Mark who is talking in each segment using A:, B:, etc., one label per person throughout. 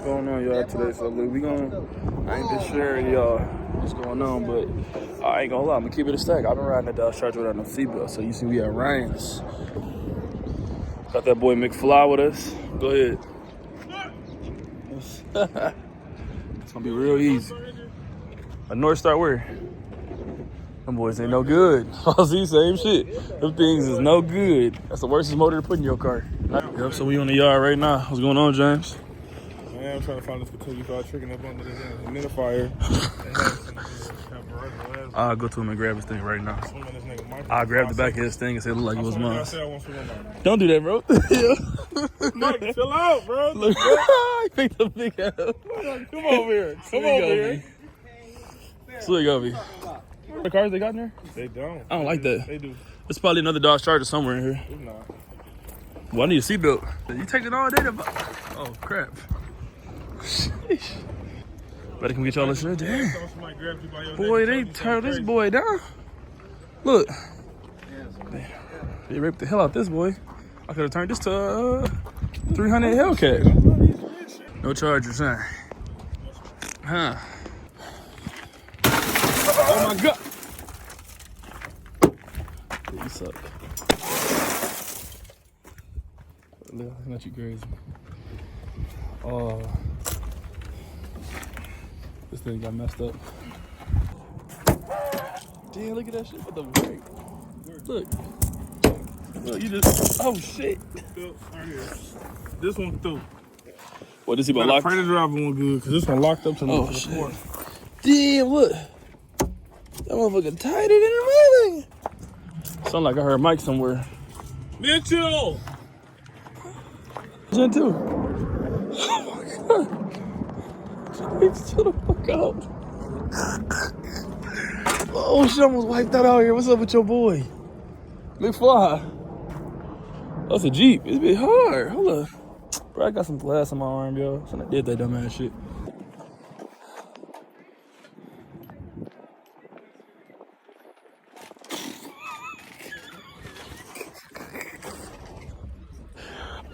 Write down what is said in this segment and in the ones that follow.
A: What's going on, y'all, today? So, look, I ain't been sharing y'all what's going on, but I ain't gonna lie, I'm gonna keep it a stack. I've been riding that Dodge Charger without no seatbelt, so you see we at Ryan's. Got that boy McFly with us. Go ahead. It's gonna be real easy. A North Star where? Them boys ain't no good. I see, same shit. Them things is no good. That's the worstest motor to put in your car. Yep, so we on the yard right now. What's going on, James?
B: Man, I'm trying to find this Kentucky Fried Chicken up under this humidifier.
A: I'll go to him and grab his thing right now. I'll grab the back of his thing and say it look like it was mine. Don't do that, bro.
B: Mike, chill out, bro.
A: Look, I picked the big ass.
B: Come over here. Come over here.
A: Slick over me. The cars they got in there?
B: They don't.
A: I don't like that.
B: They do.
A: There's probably another Dodge Charger somewhere in here.
B: It's not.
A: Well, I need a seatbelt. You take it all day to... Oh, crap. Sheesh. Better come get y'all this shit. Damn. Boy, they turned this boy down. Look. They ripped the hell out this boy. I could have turned this to a 300 hellcat. No Chargers, huh? Huh. Oh my God. You suck. Not you crazy. Oh. This thing got messed up. Damn, look at that shit with the brake. Look. Look, you just... Oh, shit.
B: Right here. This one through.
A: What, does he about locked?
B: Pray the driver one good, because this one locked up to the
A: shit. Damn, look. That motherfucker tighter than a mother. Sound like I heard Mike somewhere.
B: Mitchell!
A: Jen too. Oh my God. Chill the fuck out. Oh, shit, almost wiped that out here. What's up with your boy? McFly. That's a Jeep. It's a bit hard. Hold up. Bro, I got some glass on my arm, yo. So I did that dumbass shit.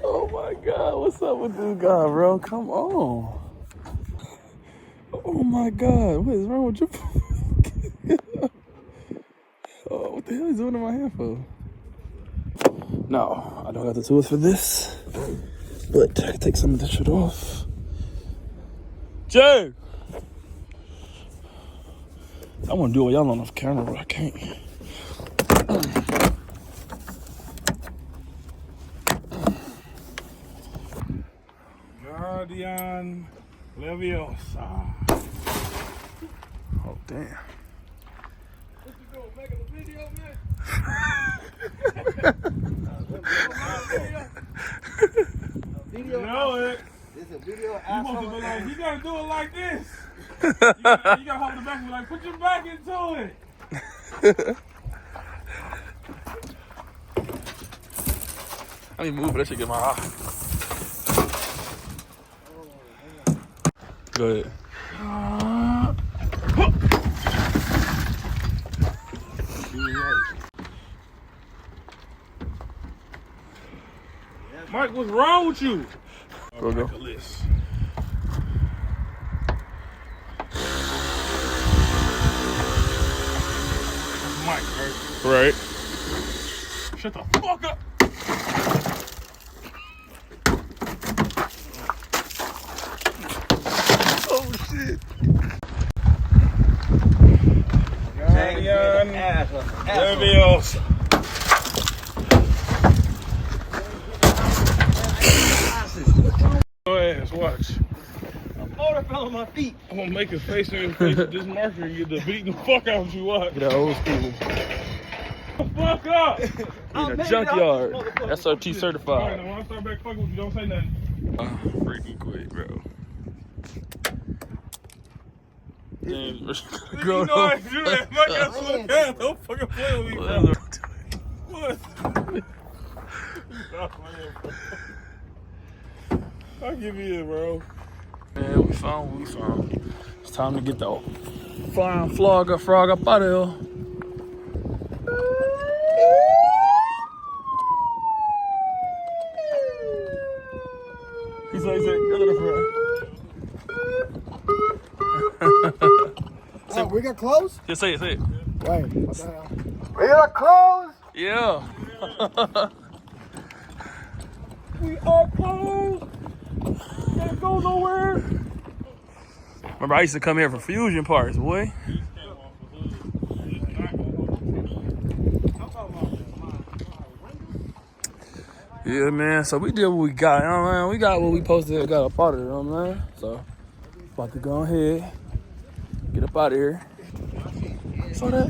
A: Oh my God, what's up with this guy, bro? Come on. Oh my God, what is wrong with your... Oh, what the hell is doing in my hand for? No, I don't got the tools for this, but I can take some of this shit off. Jay! I want to do it y'all on off camera, but I can't.
B: Guardian Leviosa.
A: Oh, damn.
B: What you doing, making a video, man?
C: Video?
B: You know it.
C: It's a video.
B: You supposed to be like, you gotta do it like this. You gotta hold the back and be like, put your back into it.
A: I mean, move, but that should get my eye. Go ahead.
B: Mike, what's wrong with you?
A: Go.
B: Mike,
A: Right.
B: shut the fuck up.
A: Oh, shit.
B: Guardian Leviosa. Go ahead, watch.
C: Motor fell on my feet.
B: I'm gonna make a face in your face with this marker and get the beating the fuck out of you. Watch.
A: Get that old school.
B: The fuck up.
A: In a junkyard. SRT
B: Alright,
A: certified.
B: now when I start back fucking with you, don't say nothing.
A: Freaking quick, bro. Damn,
B: You know I do that. Mike, I swear to God, don't fucking play with me, bro. What? Stop playing, bro. I'll give you it, bro.
A: Man, we found what we found. It's time to get the flying frog up out of here. He said, go to the front.
D: We got close?
A: Just say it, say it.
D: Wait, what the hell?
C: We are closed.
A: Yeah.
B: We are closed. Can't go nowhere.
A: Remember, I used to come here for fusion parts, boy. Yeah, man. So we did what we got. You know what I mean? We got what we posted. Got up out of there, you know what I mean? So, about to go ahead, get up out of here. So that.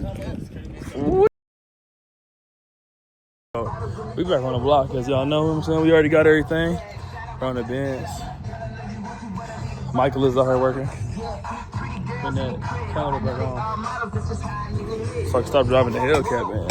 A: We back on the block, as y'all know what I'm saying. We already got everything. We're on the bench. Michael is out here working. Putting that counter back on. So I can stop driving the hellcat, man.